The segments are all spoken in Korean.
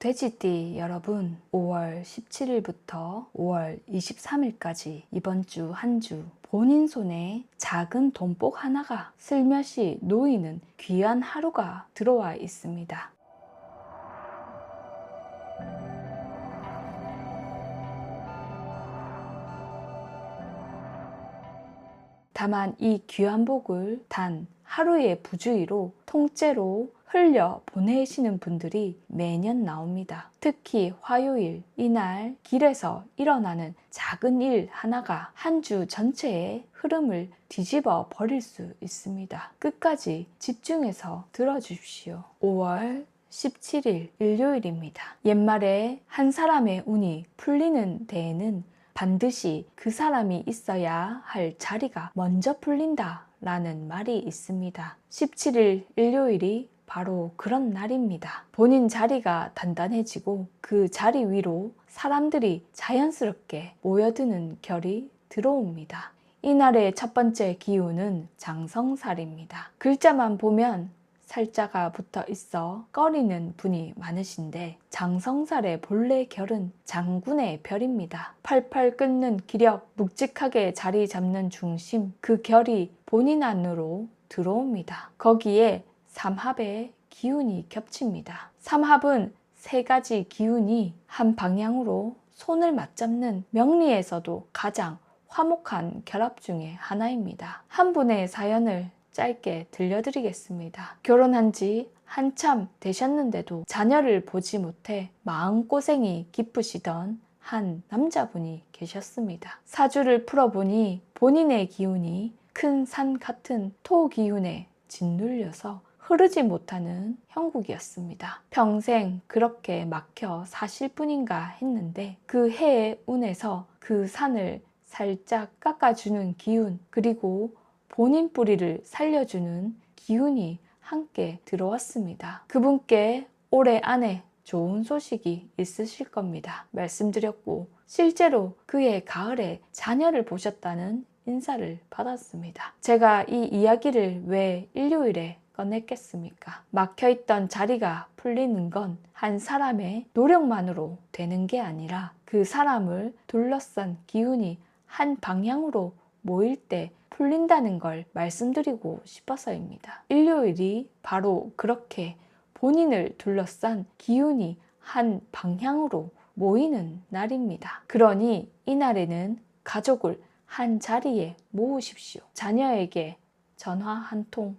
돼지띠 여러분, 5월 17일부터 5월 23일까지 이번 주 한 주 본인 손에 작은 돈복 하나가 슬며시 놓이는 귀한 하루가 들어와 있습니다. 다만 이 귀한 복을 단 하루의 부주의로 통째로 흘려 보내시는 분들이 매년 나옵니다. 특히 화요일, 이날 길에서 일어나는 작은 일 하나가 한 주 전체의 흐름을 뒤집어 버릴 수 있습니다. 끝까지 집중해서 들어주십시오. 5월 17일 일요일입니다. 옛말에 한 사람의 운이 풀리는 데에는 반드시 그 사람이 있어야 할 자리가 먼저 풀린다 라는 말이 있습니다. 17일 일요일이 바로 그런 날입니다. 본인 자리가 단단해지고 그 자리 위로 사람들이 자연스럽게 모여드는 결이 들어옵니다. 이날의 첫 번째 기운은 장성살입니다. 글자만 보면 살자가 붙어 있어 꺼리는 분이 많으신데 장성살의 본래 결은 장군의 별입니다. 팔팔 끓는 기력, 묵직하게 자리 잡는 중심, 그 결이 본인 안으로 들어옵니다. 거기에 삼합의 기운이 겹칩니다. 삼합은 세 가지 기운이 한 방향으로 손을 맞잡는 명리에서도 가장 화목한 결합 중에 하나입니다. 한 분의 사연을 짧게 들려드리겠습니다. 결혼한 지 한참 되셨는데도 자녀를 보지 못해 마음고생이 깊으시던 한 남자분이 계셨습니다. 사주를 풀어보니 본인의 기운이 큰 산 같은 토 기운에 짓눌려서 흐르지 못하는 형국이었습니다. 평생 그렇게 막혀 사실 뿐인가 했는데 그 해의 운에서 그 산을 살짝 깎아주는 기운, 그리고 본인 뿌리를 살려주는 기운이 함께 들어왔습니다. 그분께 올해 안에 좋은 소식이 있으실 겁니다. 말씀드렸고 실제로 그해 가을에 자녀를 보셨다는 인사를 받았습니다. 제가 이 이야기를 왜 일요일에 꺼냈겠습니까? 막혀있던 자리가 풀리는 건 한 사람의 노력만으로 되는 게 아니라 그 사람을 둘러싼 기운이 한 방향으로 모일 때 풀린다는 걸 말씀드리고 싶어서입니다. 일요일이 바로 그렇게 본인을 둘러싼 기운이 한 방향으로 모이는 날입니다. 그러니 이날에는 가족을 한 자리에 모으십시오. 자녀에게 전화 한 통,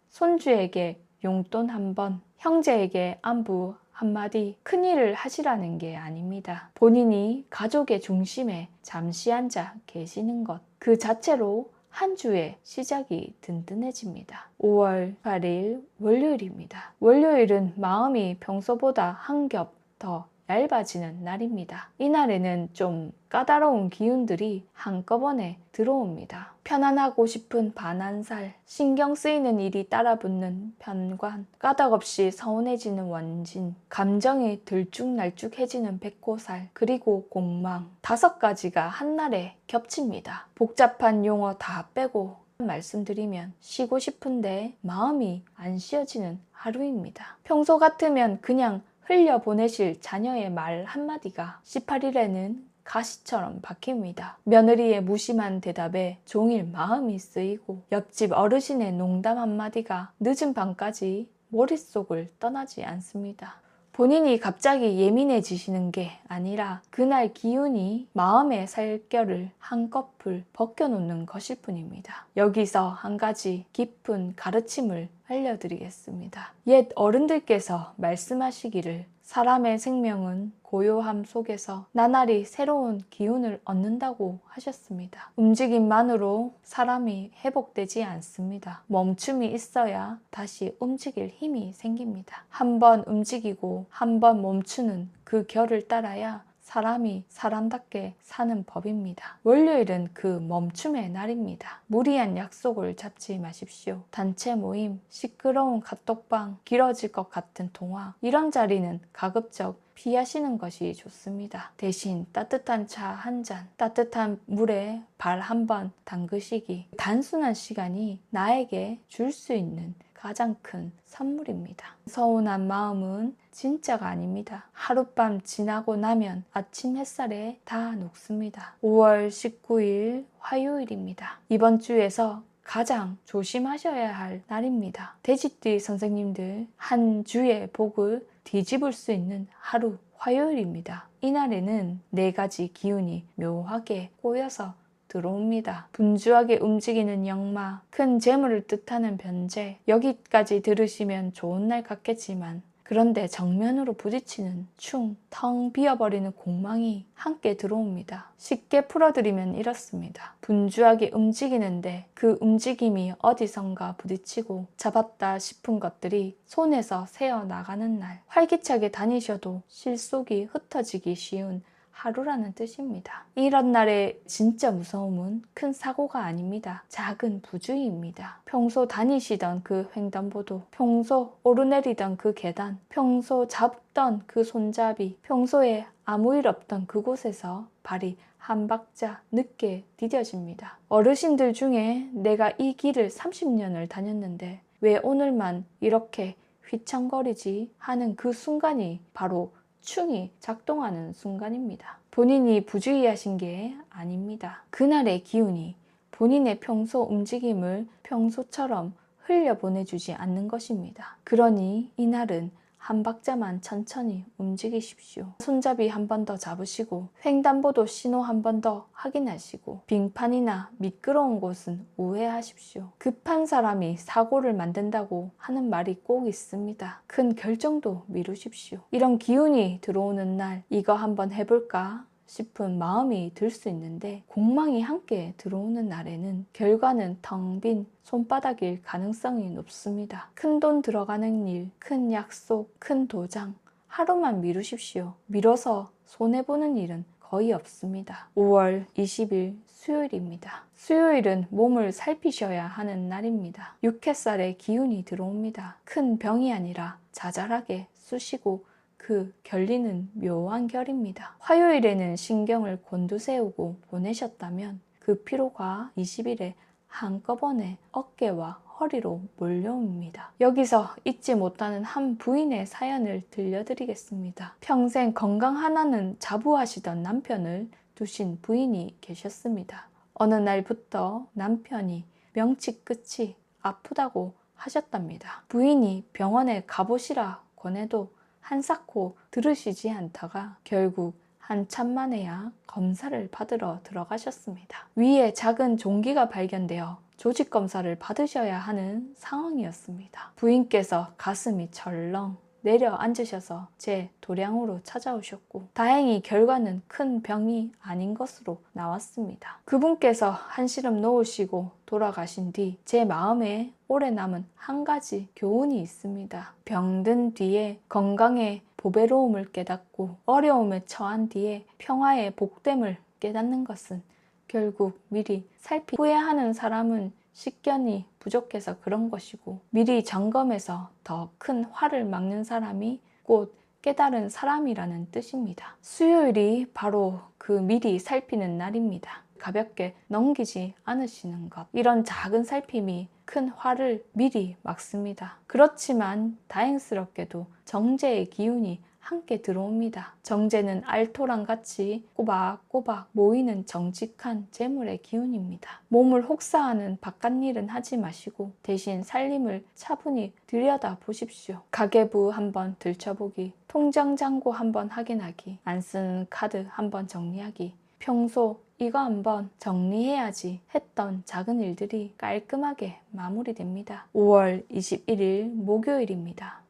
손주에게 용돈 한 번, 형제에게 안부 한마디, 큰일을 하시라는 게 아닙니다. 본인이 가족의 중심에 잠시 앉아 계시는 것, 그 자체로 한 주의 시작이 든든해집니다. 5월 8일 월요일입니다. 월요일은 마음이 평소보다 한 겹 더 얇아지는 날입니다. 이날에는 좀 까다로운 기운들이 한꺼번에 들어옵니다. 편안하고 싶은 반한살, 신경 쓰이는 일이 따라붙는 편관, 까닭없이 서운해지는 원진, 감정이 들쭉날쭉해지는 백호살, 그리고 공망, 5가지가 한날에 겹칩니다. 복잡한 용어 다 빼고 말씀드리면 쉬고 싶은데 마음이 안 쉬어지는 하루입니다. 평소 같으면 그냥 흘려보내실 자녀의 말 한마디가 18일에는 가시처럼 박힙니다. 며느리의 무심한 대답에 종일 마음이 쓰이고 옆집 어르신의 농담 한마디가 늦은 밤까지 머릿속을 떠나지 않습니다. 본인이 갑자기 예민해지시는 게 아니라 그날 기운이 마음의 살결을 한꺼풀 벗겨놓는 것일 뿐입니다. 여기서 한 가지 깊은 가르침을 알려드리겠습니다. 옛 어른들께서 말씀하시기를 사람의 생명은 고요함 속에서 나날이 새로운 기운을 얻는다고 하셨습니다. 움직임만으로 사람이 회복되지 않습니다. 멈춤이 있어야 다시 움직일 힘이 생깁니다. 한번 움직이고 한번 멈추는 그 결을 따라야 사람이 사람답게 사는 법입니다. 월요일은 그 멈춤의 날입니다. 무리한 약속을 잡지 마십시오. 단체 모임, 시끄러운 카톡방, 길어질 것 같은 통화, 이런 자리는 가급적 피하시는 것이 좋습니다. 대신 따뜻한 차 한 잔, 따뜻한 물에 발 한 번 담그시기, 단순한 시간이 나에게 줄 수 있는 가장 큰 선물입니다. 서운한 마음은 진짜가 아닙니다. 하룻밤 지나고 나면 아침 햇살에 다 녹습니다. 5월 19일 화요일입니다. 이번 주에서 가장 조심하셔야 할 날입니다. 돼지띠 선생님들, 한 주의 복을 뒤집을 수 있는 하루, 화요일입니다. 이날에는 4가지 기운이 묘하게 꼬여서 들어옵니다. 분주하게 움직이는 역마, 큰 재물을 뜻하는 변제. 여기까지 들으시면 좋은 날 같겠지만 그런데 정면으로 부딪히는 충, 텅 비어버리는 공망이 함께 들어옵니다. 쉽게 풀어드리면 이렇습니다. 분주하게 움직이는데 그 움직임이 어디선가 부딪히고 잡았다 싶은 것들이 손에서 새어나가는 날. 활기차게 다니셔도 실속이 흩어지기 쉬운 하루라는 뜻입니다. 이런 날의 진짜 무서움은 큰 사고가 아닙니다. 작은 부주의입니다. 평소 다니시던 그 횡단보도, 평소 오르내리던 그 계단, 평소 잡던 그 손잡이, 평소에 아무 일 없던 그곳에서 발이 한 박자 늦게 디뎌집니다. 어르신들 중에 내가 이 길을 30년을 다녔는데 왜 오늘만 이렇게 휘청거리지 하는 그 순간이 바로 충이 작동하는 순간입니다. 본인이 부주의하신 게 아닙니다. 그날의 기운이 본인의 평소 움직임을 평소처럼 흘려보내주지 않는 것입니다. 그러니 이날은 한 박자만 천천히 움직이십시오. 손잡이 한 번 더 잡으시고 횡단보도 신호 한 번 더 확인하시고 빙판이나 미끄러운 곳은 우회하십시오. 급한 사람이 사고를 만든다고 하는 말이 꼭 있습니다. 큰 결정도 미루십시오. 이런 기운이 들어오는 날 이거 한번 해볼까 싶은 마음이 들 수 있는데 공망이 함께 들어오는 날에는 결과는 텅 빈 손바닥일 가능성이 높습니다. 큰 돈 들어가는 일, 큰 약속, 큰 도장 하루만 미루십시오. 미뤄서 손해보는 일은 거의 없습니다. 5월 20일 수요일입니다. 수요일은 몸을 살피셔야 하는 날입니다. 육햇살의 기운이 들어옵니다. 큰 병이 아니라 자잘하게 쑤시고 그 결리는 묘한 결입니다. 화요일에는 신경을 곤두세우고 보내셨다면 그 피로가 20일에 한꺼번에 어깨와 허리로 몰려옵니다. 여기서 잊지 못하는 한 부인의 사연을 들려드리겠습니다. 평생 건강 하나는 자부하시던 남편을 두신 부인이 계셨습니다. 어느 날부터 남편이 명치 끝이 아프다고 하셨답니다. 부인이 병원에 가보시라 권해도 한사코 들으시지 않다가 결국 한참 만에야 검사를 받으러 들어가셨습니다. 위에 작은 종기가 발견되어 조직 검사를 받으셔야 하는 상황이었습니다. 부인께서 가슴이 철렁 내려앉으셔서 제 도량으로 찾아오셨고 다행히 결과는 큰 병이 아닌 것으로 나왔습니다. 그분께서 한시름 놓으시고 돌아가신 뒤 제 마음에 오래 남은 한 가지 교훈이 있습니다. 병든 뒤에 건강의 보배로움을 깨닫고 어려움에 처한 뒤에 평화의 복됨을 깨닫는 것은 결국 미리 살피 후회하는 사람은 식견이 부족해서 그런 것이고 미리 점검해서 더 큰 화를 막는 사람이 곧 깨달은 사람이라는 뜻입니다. 수요일이 바로 그 미리 살피는 날입니다. 가볍게 넘기지 않으시는 것. 이런 작은 살핌이 큰 화를 미리 막습니다. 그렇지만 다행스럽게도 정제의 기운이 함께 들어옵니다. 정제는 알토란같이 꼬박꼬박 모이는 정직한 재물의 기운입니다. 몸을 혹사하는 바깥일은 하지 마시고 대신 살림을 차분히 들여다보십시오. 가계부 한번 들춰보기, 통장잔고 한번 확인하기, 안 쓰는 카드 한번 정리하기, 평소 이거 한번 정리해야지 했던 작은 일들이 깔끔하게 마무리됩니다. 5월 21일 목요일입니다.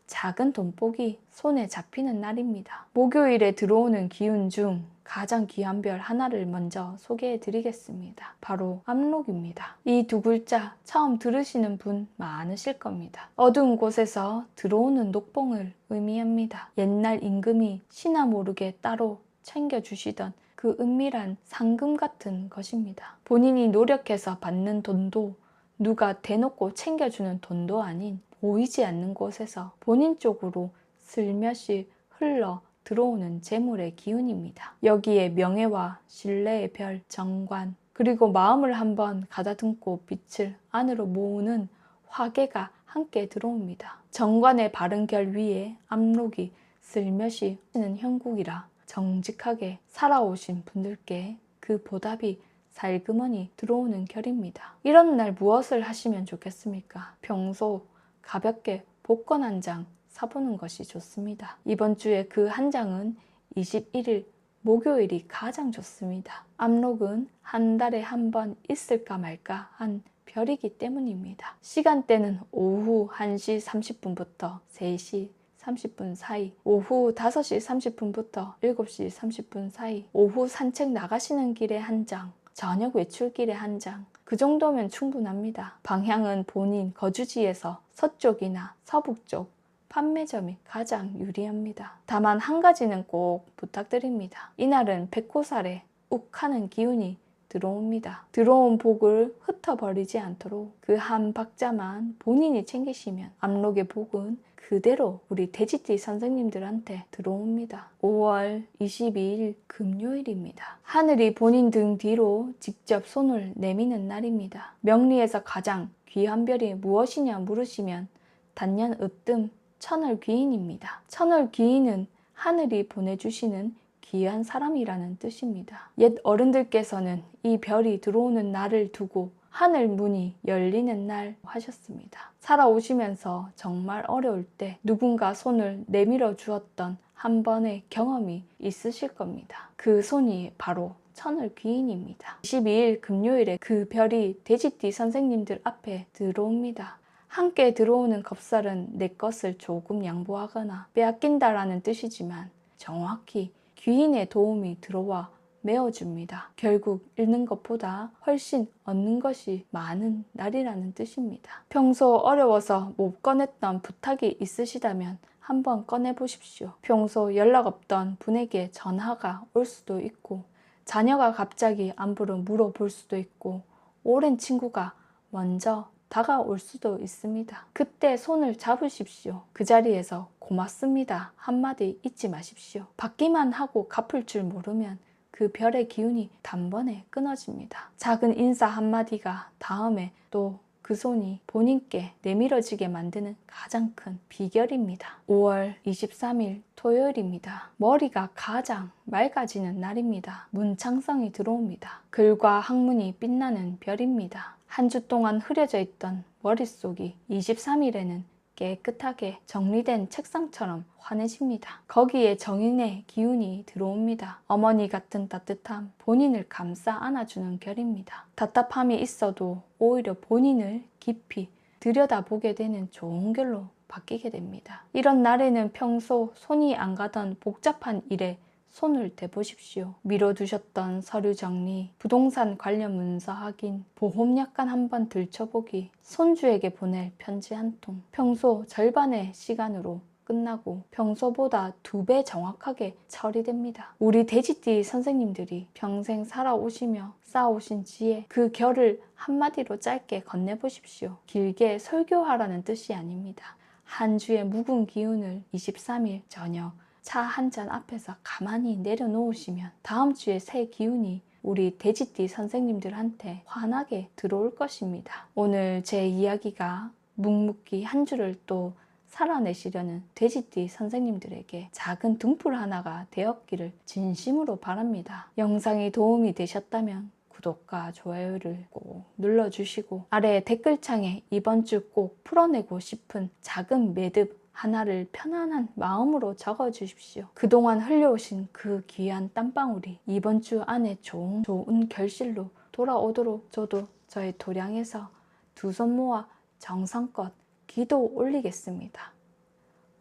작은 돈복이 손에 잡히는 날입니다. 목요일에 들어오는 기운 중 가장 귀한 별 하나를 먼저 소개해 드리겠습니다. 바로 압록입니다. 이 두 글자 처음 들으시는 분 많으실 겁니다. 어두운 곳에서 들어오는 녹봉을 의미합니다. 옛날 임금이 신하 모르게 따로 챙겨주시던 그 은밀한 상금 같은 것입니다. 본인이 노력해서 받는 돈도 누가 대놓고 챙겨주는 돈도 아닌 보이지 않는 곳에서 본인 쪽으로 슬며시 흘러 들어오는 재물의 기운입니다. 여기에 명예와 신뢰의 별, 정관, 그리고 마음을 한번 가다듬고 빛을 안으로 모으는 화개가 함께 들어옵니다. 정관의 바른 결 위에 압록이 슬며시 는 형국이라 정직하게 살아오신 분들께 그 보답이 살그머니 들어오는 결입니다. 이런 날 무엇을 하시면 좋겠습니까? 평소 가볍게 복권 한 장 사보는 것이 좋습니다. 이번 주에 그 한 장은 21일 목요일이 가장 좋습니다. 압록은 한 달에 한 번 있을까 말까 한 별이기 때문입니다. 시간대는 오후 1시 30분부터 3시 30분 사이, 오후 5시 30분부터 7시 30분 사이, 오후 산책 나가시는 길에 한 장, 저녁 외출길에 한 장, 그 정도면 충분합니다. 방향은 본인 거주지에서 서쪽이나 서북쪽 판매점이 가장 유리합니다. 다만 한 가지는 꼭 부탁드립니다. 이날은 백호살에 욱하는 기운이 들어옵니다. 들어온 복을 흩어버리지 않도록 그 한 박자만 본인이 챙기시면 압록의 복은 그대로 우리 돼지띠 선생님들한테 들어옵니다. 5월 22일 금요일입니다. 하늘이 본인 등 뒤로 직접 손을 내미는 날입니다. 명리에서 가장 귀한 별이 무엇이냐 물으시면 단연 으뜸 천을귀인입니다. 천을귀인은 하늘이 보내주시는 귀한 사람이라는 뜻입니다. 옛 어른들께서는 이 별이 들어오는 날을 두고 하늘 문이 열리는 날 하셨습니다. 살아오시면서 정말 어려울 때 누군가 손을 내밀어 주었던 한 번의 경험이 있으실 겁니다. 그 손이 바로 천을귀인입니다. 22일 금요일에 그 별이 돼지띠 선생님들 앞에 들어옵니다. 함께 들어오는 겁살은 내 것을 조금 양보하거나 빼앗긴다라는 뜻이지만 정확히 귀인의 도움이 들어와 메워줍니다. 결국 잃는 것보다 훨씬 얻는 것이 많은 날이라는 뜻입니다. 평소 어려워서 못 꺼냈던 부탁이 있으시다면 한번 꺼내보십시오. 평소 연락 없던 분에게 전화가 올 수도 있고, 자녀가 갑자기 안부를 물어볼 수도 있고, 오랜 친구가 먼저 다가올 수도 있습니다. 그때 손을 잡으십시오. 그 자리에서 고맙습니다 한마디 잊지 마십시오. 받기만 하고 갚을 줄 모르면 그 별의 기운이 단번에 끊어집니다. 작은 인사 한마디가 다음에 또 그 손이 본인께 내밀어지게 만드는 가장 큰 비결입니다. 5월 23일 토요일입니다. 머리가 가장 맑아지는 날입니다. 문창성이 들어옵니다. 글과 학문이 빛나는 별입니다. 한 주 동안 흐려져 있던 머릿속이 23일에는 깨끗하게 정리된 책상처럼 환해집니다. 거기에 정인의 기운이 들어옵니다. 어머니 같은 따뜻함, 본인을 감싸 안아주는 결입니다. 답답함이 있어도 오히려 본인을 깊이 들여다보게 되는 좋은 결로 바뀌게 됩니다. 이런 날에는 평소 손이 안 가던 복잡한 일에 손을 대보십시오. 미뤄두셨던 서류 정리, 부동산 관련 문서 확인, 보험 약관 한번 들춰보기, 손주에게 보낼 편지 한 통. 평소 절반의 시간으로 끝나고 평소보다 2배 정확하게 처리됩니다. 우리 돼지띠 선생님들이 평생 살아오시며 쌓아오신 지혜, 그 결을 한마디로 짧게 건네보십시오. 길게 설교하라는 뜻이 아닙니다. 한 주의 묵은 기운을 23일 저녁 차 한 잔 앞에서 가만히 내려놓으시면 다음 주에 새 기운이 우리 돼지띠 선생님들한테 환하게 들어올 것입니다. 오늘 제 이야기가 묵묵히 한 주를 또 살아내시려는 돼지띠 선생님들에게 작은 등불 하나가 되었기를 진심으로 바랍니다. 영상이 도움이 되셨다면 구독과 좋아요를 꼭 눌러주시고 아래 댓글창에 이번 주 꼭 풀어내고 싶은 작은 매듭 하나를 편안한 마음으로 적어주십시오. 그동안 흘려오신 그 귀한 땀방울이 이번 주 안에 좋은 결실로 돌아오도록 저도 저의 도량에서 두 손 모아 정성껏 기도 올리겠습니다.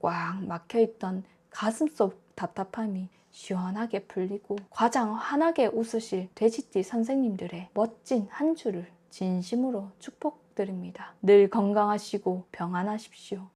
꽉 막혀있던 가슴속 답답함이 시원하게 풀리고 가장 환하게 웃으실 돼지띠 선생님들의 멋진 한 주를 진심으로 축복드립니다. 늘 건강하시고 평안하십시오.